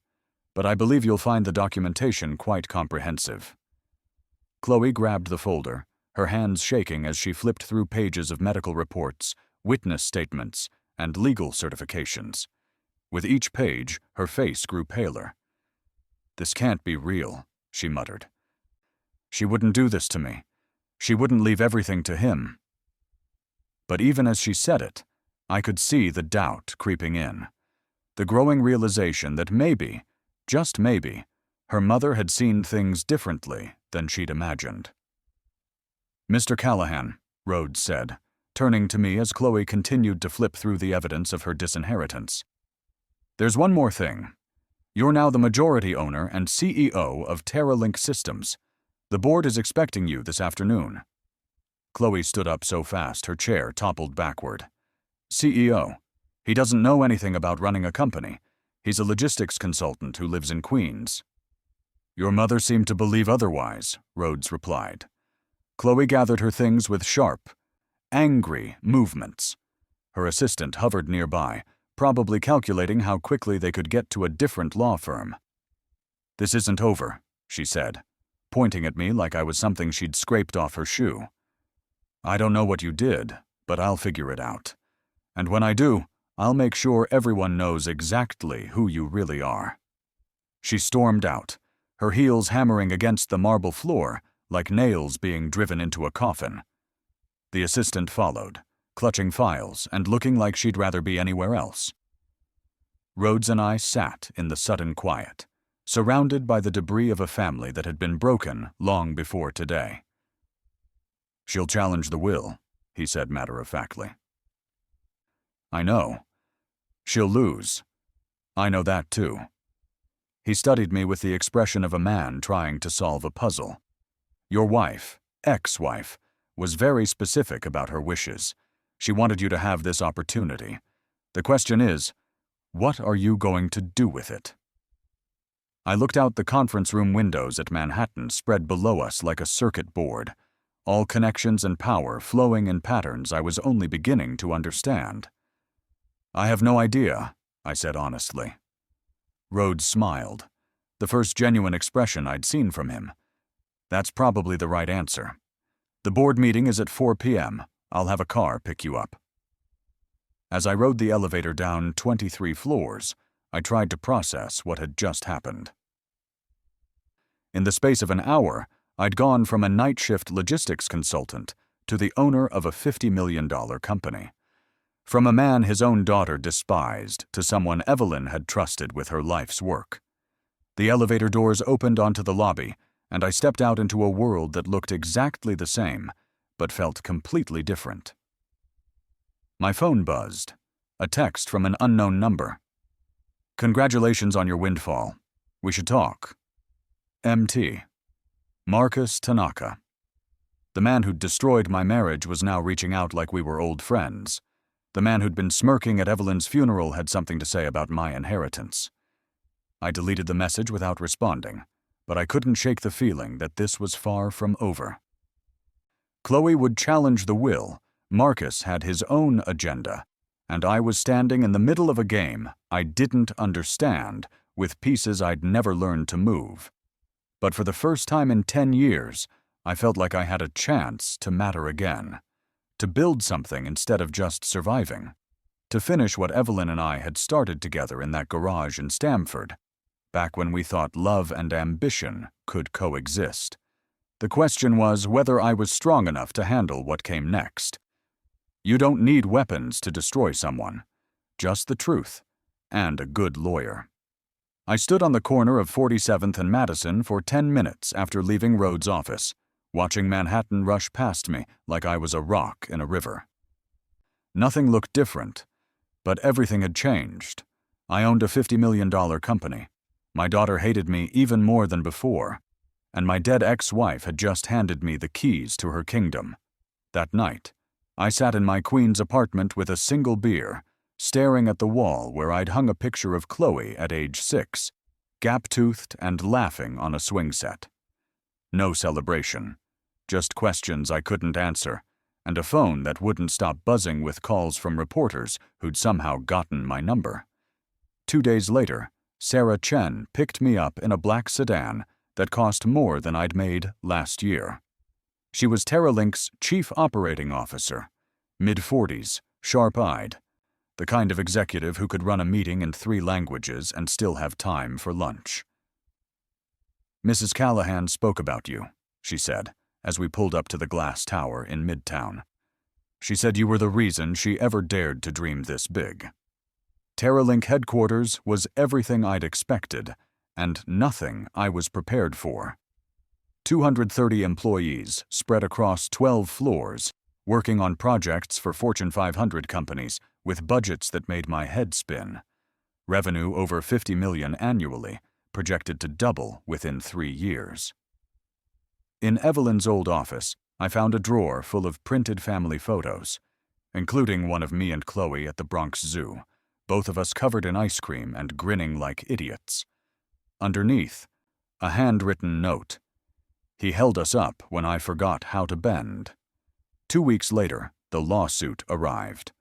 but I believe you'll find the documentation quite comprehensive." Chloe grabbed the folder, her hands shaking as she flipped through pages of medical reports, witness statements, and legal certifications. With each page, her face grew paler. "This can't be real," she muttered. "She wouldn't do this to me. She wouldn't leave everything to him." But even as she said it, I could see the doubt creeping in. The growing realization that maybe, just maybe, her mother had seen things differently than she'd imagined. "Mr. Callahan," Rhodes said, turning to me as Chloe continued to flip through the evidence of her disinheritance. "There's one more thing. You're now the majority owner and CEO of TerraLink Systems. The board is expecting you this afternoon." Chloe stood up so fast her chair toppled backward. "CEO? He doesn't know anything about running a company. He's a logistics consultant who lives in Queens." "Your mother seemed to believe otherwise," Rhodes replied. Chloe gathered her things with sharp, angry movements. Her assistant hovered nearby, probably calculating how quickly they could get to a different law firm. "This isn't over," she said, pointing at me like I was something she'd scraped off her shoe. "I don't know what you did, but I'll figure it out. And when I do, I'll make sure everyone knows exactly who you really are." She stormed out, her heels hammering against the marble floor like nails being driven into a coffin. The assistant followed, clutching files and looking like she'd rather be anywhere else. Rhodes and I sat in the sudden quiet, surrounded by the debris of a family that had been broken long before today. "She'll challenge the will," he said matter-of-factly. "I know. She'll lose. I know that too." He studied me with the expression of a man trying to solve a puzzle. "Your wife, ex-wife, was very specific about her wishes. She wanted you to have this opportunity. The question is, what are you going to do with it?" I looked out the conference room windows at Manhattan spread below us like a circuit board, all connections and power flowing in patterns I was only beginning to understand. "I have no idea," I said honestly. Rhodes smiled, the first genuine expression I'd seen from him. "That's probably the right answer. The board meeting is at 4 p.m. I'll have a car pick you up." As I rode the elevator down 23 floors, I tried to process what had just happened. In the space of an hour, I'd gone from a night shift logistics consultant to the owner of a $50 million company. From a man his own daughter despised to someone Evelyn had trusted with her life's work. The elevator doors opened onto the lobby, and I stepped out into a world that looked exactly the same, but felt completely different. My phone buzzed, a text from an unknown number. "Congratulations on your windfall. We should talk. MT. Marcus Tanaka." The man who'd destroyed my marriage was now reaching out like we were old friends. The man who'd been smirking at Evelyn's funeral had something to say about my inheritance. I deleted the message without responding, but I couldn't shake the feeling that this was far from over. Chloe would challenge the will, Marcus had his own agenda, and I was standing in the middle of a game I didn't understand with pieces I'd never learned to move. But for the first time in 10 years, I felt like I had a chance to matter again. To build something instead of just surviving. To finish what Evelyn and I had started together in that garage in Stamford, back when we thought love and ambition could coexist. The question was whether I was strong enough to handle what came next. You don't need weapons to destroy someone, just the truth and a good lawyer. I stood on the corner of 47th and Madison for 10 minutes after leaving Rhodes' office, watching Manhattan rush past me like I was a rock in a river. Nothing looked different, but everything had changed. I owned a $50 million company. My daughter hated me even more than before, and my dead ex-wife had just handed me the keys to her kingdom. That night, I sat in my Queens apartment with a single beer, staring at the wall where I'd hung a picture of Chloe at age 6, gap-toothed and laughing on a swing set. No celebration. Just questions I couldn't answer, and a phone that wouldn't stop buzzing with calls from reporters who'd somehow gotten my number. 2 days later, Sarah Chen picked me up in a black sedan that cost more than I'd made last year. She was Terralink's chief operating officer, mid-40s, sharp-eyed, the kind of executive who could run a meeting in 3 languages and still have time for lunch. "Mrs. Callahan spoke about you," she said, as we pulled up to the glass tower in Midtown. "She said you were the reason she ever dared to dream this big." Terralink headquarters was everything I'd expected, and nothing I was prepared for. 230 employees spread across 12 floors, working on projects for Fortune 500 companies with budgets that made my head spin. Revenue over $50 million annually, projected to double within 3 years. In Evelyn's old office, I found a drawer full of printed family photos, including one of me and Chloe at the Bronx Zoo, both of us covered in ice cream and grinning like idiots. Underneath, a handwritten note. He held us up when I forgot how to bend. 2 weeks later, the lawsuit arrived.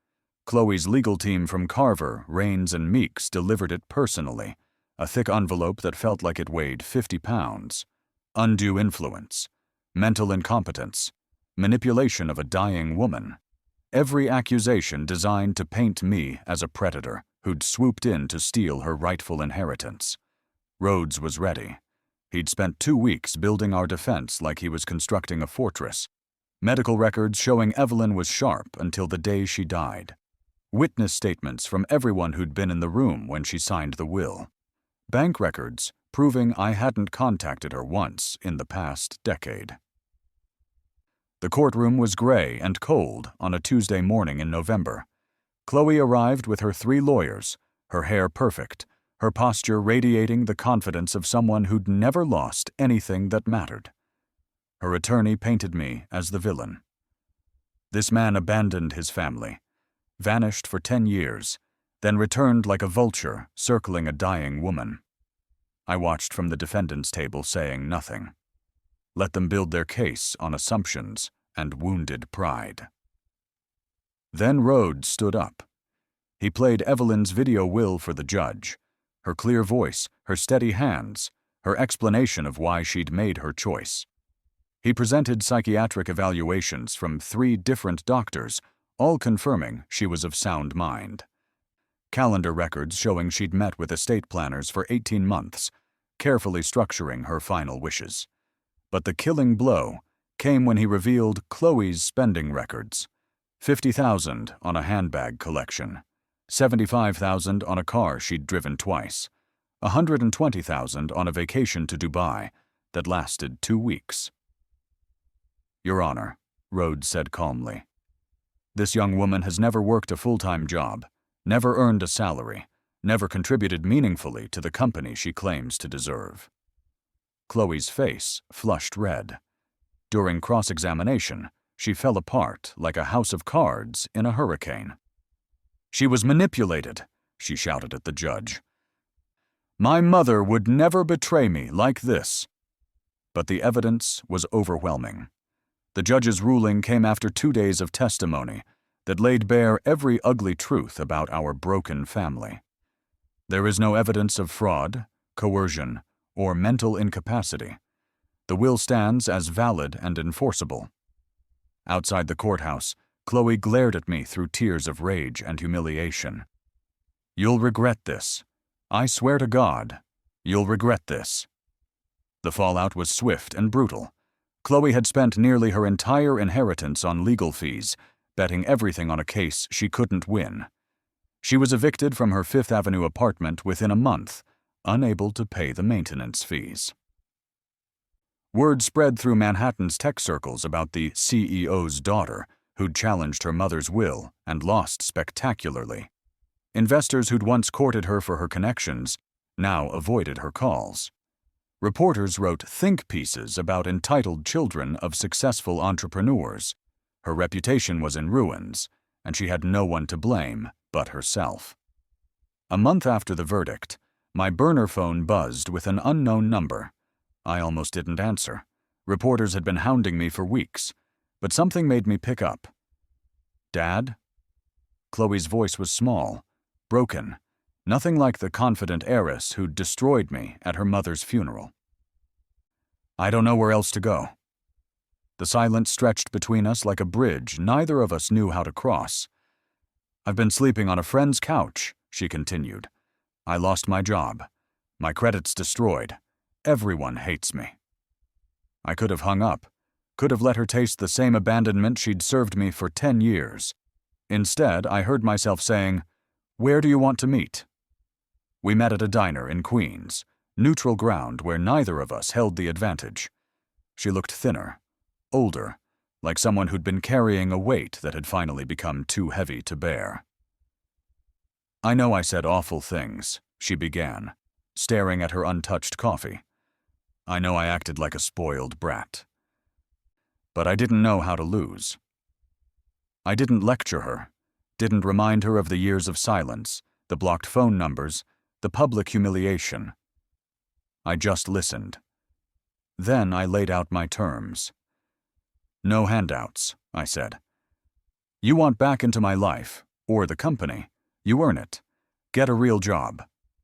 Chloe's legal team from Carver, Raines, and Meeks delivered it personally, a thick envelope that felt like it weighed 50 pounds. Undue influence, mental incompetence, manipulation of a dying woman. Every accusation designed to paint me as a predator who'd swooped in to steal her rightful inheritance. Rhodes was ready. He'd spent 2 weeks building our defense like he was constructing a fortress. Medical records showing Evelyn was sharp until the day she died. Witness statements from everyone who'd been in the room when she signed the will. Bank records proving I hadn't contacted her once in the past decade. The courtroom was gray and cold on a Tuesday morning in November. Chloe arrived with her 3 lawyers, her hair perfect, her posture radiating the confidence of someone who'd never lost anything that mattered. Her attorney painted me as the villain. This man abandoned his family, vanished for 10 years, then returned like a vulture circling a dying woman. I watched from the defendant's table saying nothing. Let them build their case on assumptions and wounded pride. Then Rhodes stood up. He played Evelyn's video will for the judge. Her clear voice, her steady hands, her explanation of why she'd made her choice. He presented psychiatric evaluations from 3 different doctors, all confirming she was of sound mind. Calendar records showing she'd met with estate planners for 18 months, carefully structuring her final wishes. But the killing blow came when he revealed Chloe's spending records. $50,000 on a handbag collection, $75,000 on a car she'd driven twice, $120,000 on a vacation to Dubai that lasted 2 weeks. Your Honor, Rhodes said calmly, this young woman has never worked a full-time job, never earned a salary, never contributed meaningfully to the company she claims to deserve. Chloe's face flushed red. During cross-examination, she fell apart like a house of cards in a hurricane. She was manipulated, she shouted at the judge. My mother would never betray me like this. But the evidence was overwhelming. The judge's ruling came after 2 days of testimony that laid bare every ugly truth about our broken family. There is no evidence of fraud, coercion, or mental incapacity. The will stands as valid and enforceable. Outside the courthouse, Chloe glared at me through tears of rage and humiliation. You'll regret this. I swear to God, you'll regret this. The fallout was swift and brutal. Chloe had spent nearly her entire inheritance on legal fees, betting everything on a case she couldn't win. She was evicted from her Fifth Avenue apartment within a month, unable to pay the maintenance fees. Word spread through Manhattan's tech circles about the CEO's daughter, who'd challenged her mother's will and lost spectacularly. Investors who'd once courted her for her connections now avoided her calls. Reporters wrote think pieces about entitled children of successful entrepreneurs. Her reputation was in ruins, and she had no one to blame but herself. A month after the verdict, my burner phone buzzed with an unknown number. I almost didn't answer. Reporters had been hounding me for weeks, but something made me pick up. Dad? Chloe's voice was small, broken, nothing like the confident heiress who'd destroyed me at her mother's funeral. I don't know where else to go. The silence stretched between us like a bridge neither of us knew how to cross. I've been sleeping on a friend's couch, she continued. I lost my job. My credit's destroyed. Everyone hates me. I could have hung up, could have let her taste the same abandonment she'd served me for 10 years. Instead, I heard myself saying, "Where do you want to meet?" We met at a diner in Queens, neutral ground where neither of us held the advantage. She looked thinner, older, like someone who'd been carrying a weight that had finally become too heavy to bear. I know I said awful things, she began, staring at her untouched coffee. I know I acted like a spoiled brat. But I didn't know how to lose. I didn't lecture her, didn't remind her of the years of silence, the blocked phone numbers, the public humiliation. I just listened. Then I laid out my terms. No handouts, I said. You want back into my life, or the company. You earn it. Get a real job.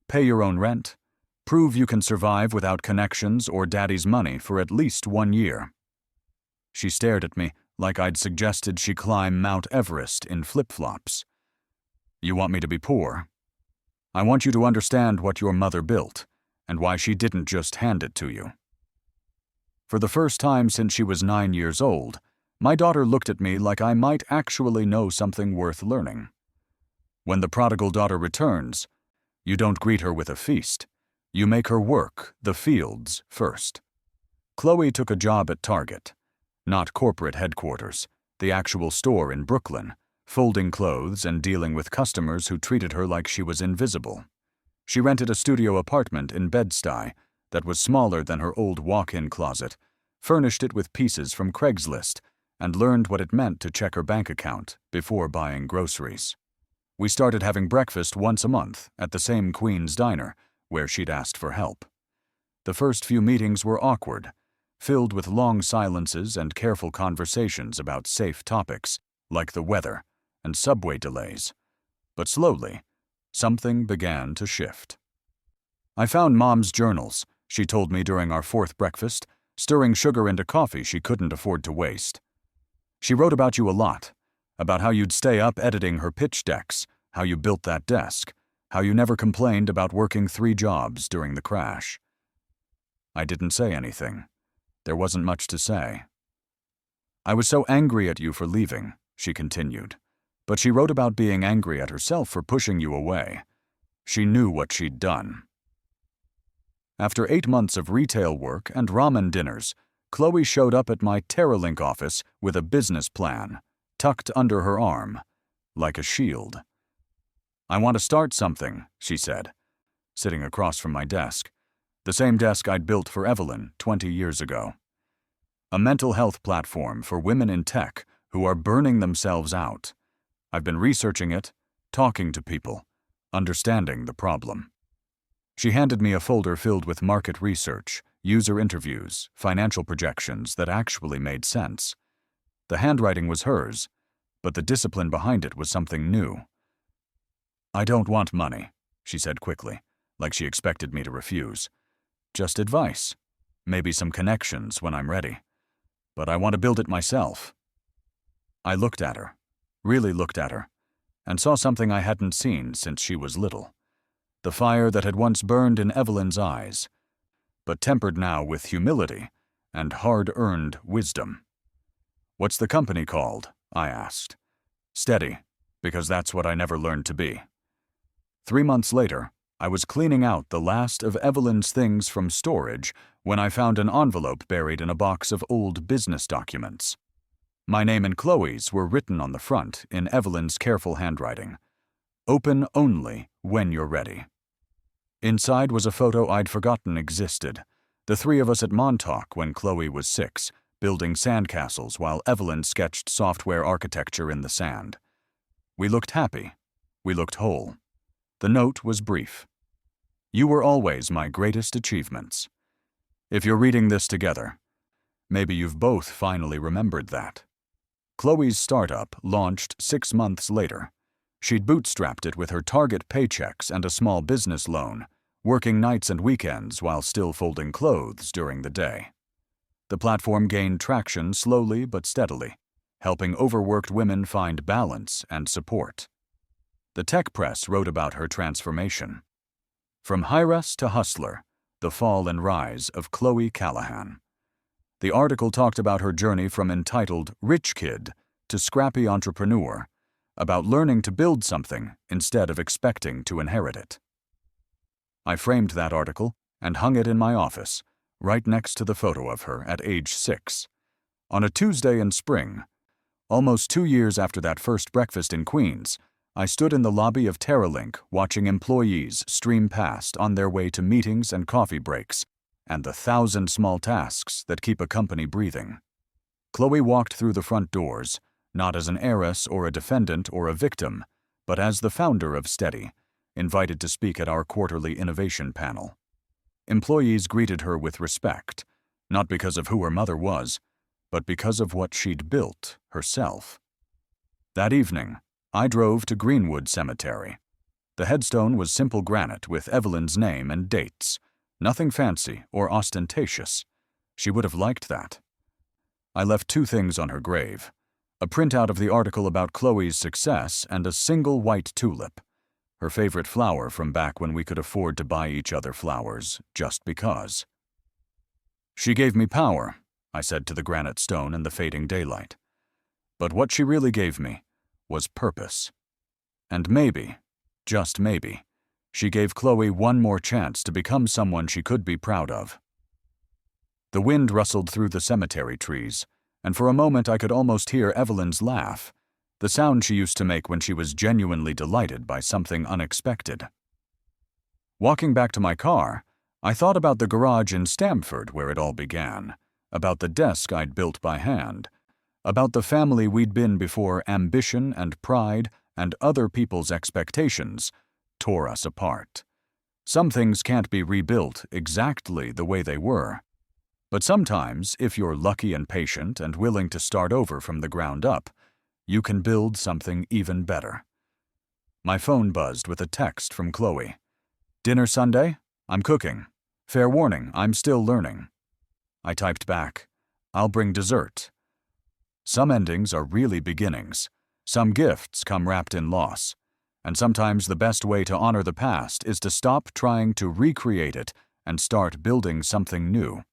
Pay your own rent. Prove you can survive without connections or daddy's money for at least 1 year. She stared at me like I'd suggested she climb Mount Everest in flip-flops. You want me to be poor? I want you to understand what your mother built, and why she didn't just hand it to you. For the first time since she was 9 years old, My daughter looked at me like I might actually know something worth learning. When the prodigal daughter returns, you don't greet her with a feast. You make her work the fields first. Chloe took a job at Target, not corporate headquarters, the actual store in Brooklyn, folding clothes and dealing with customers who treated her like she was invisible. She rented a studio apartment in Bed-Stuy that was smaller than her old walk-in closet, furnished it with pieces from Craigslist, and learned what it meant to check her bank account before buying groceries. We started having breakfast once a month at the same Queen's Diner, where she'd asked for help. The first few meetings were awkward, filled with long silences and careful conversations about safe topics, like the weather and subway delays. But slowly, something began to shift. I found Mom's journals, she told me during our fourth breakfast, stirring sugar into coffee she couldn't afford to waste. She wrote about you a lot, about how you'd stay up editing her pitch decks, how you built that desk, how you never complained about working 3 jobs during the crash. I didn't say anything. There wasn't much to say. I was so angry at you for leaving, she continued, but she wrote about being angry at herself for pushing you away. She knew what she'd done. After 8 months of retail work and ramen dinners, Chloe showed up at my Terralink office with a business plan, tucked under her arm, like a shield. I want to start something, she said, sitting across from my desk, the same desk I'd built for Evelyn 20 years ago. A mental health platform for women in tech who are burning themselves out. I've been researching it, talking to people, understanding the problem. She handed me a folder filled with market research, user interviews, financial projections that actually made sense. The handwriting was hers, but the discipline behind it was something new. I don't want money, she said quickly, like she expected me to refuse. Just advice, maybe some connections when I'm ready. But I want to build it myself. I looked at her, really looked at her, and saw something I hadn't seen since she was little. The fire that had once burned in Evelyn's eyes, but tempered now with humility and hard-earned wisdom. What's the company called? I asked. Steady, because that's what I never learned to be. 3 months later, I was cleaning out the last of Evelyn's things from storage when I found an envelope buried in a box of old business documents. My name and Chloe's were written on the front in Evelyn's careful handwriting. Open only when you're ready. Inside was a photo I'd forgotten existed, the 3 of us at Montauk when Chloe was 6, building sandcastles while Evelyn sketched software architecture in the sand. We looked happy. We looked whole. The note was brief. You were always my greatest achievements. If you're reading this together, maybe you've both finally remembered that. Chloe's startup launched 6 months later. She'd bootstrapped it with her Target paychecks and a small business loan, working nights and weekends while still folding clothes during the day. The platform gained traction slowly but steadily, helping overworked women find balance and support. The tech press wrote about her transformation. From heiress to hustler, the fall and rise of Chloe Callahan. The article talked about her journey from entitled rich kid to scrappy entrepreneur, about learning to build something instead of expecting to inherit it. I framed that article and hung it in my office, right next to the photo of her at age 6. On a Tuesday in spring, almost 2 years after that first breakfast in Queens, I stood in the lobby of Terralink watching employees stream past on their way to meetings and coffee breaks, and the 1,000 small tasks that keep a company breathing. Chloe walked through the front doors, not as an heiress or a defendant or a victim, but as the founder of Steady, invited to speak at our quarterly innovation panel. Employees greeted her with respect, not because of who her mother was, but because of what she'd built herself. That evening, I drove to Greenwood Cemetery. The headstone was simple granite with Evelyn's name and dates, nothing fancy or ostentatious. She would have liked that. I left 2 things on her grave: a printout of the article about Chloe's success and a single white tulip, her favorite flower from back when we could afford to buy each other flowers just because. She gave me power, I said to the granite stone in the fading daylight. But what she really gave me was purpose. And maybe, just maybe, she gave Chloe one more chance to become someone she could be proud of. The wind rustled through the cemetery trees, and for a moment I could almost hear Evelyn's laugh, the sound she used to make when she was genuinely delighted by something unexpected. Walking back to my car, I thought about the garage in Stamford where it all began, about the desk I'd built by hand, about the family we'd been before ambition and pride and other people's expectations tore us apart. Some things can't be rebuilt exactly the way they were. But sometimes, if you're lucky and patient and willing to start over from the ground up, you can build something even better. My phone buzzed with a text from Chloe. "Dinner Sunday? I'm cooking. Fair warning, I'm still learning." I typed back, "I'll bring dessert." Some endings are really beginnings. Some gifts come wrapped in loss. And sometimes the best way to honor the past is to stop trying to recreate it and start building something new.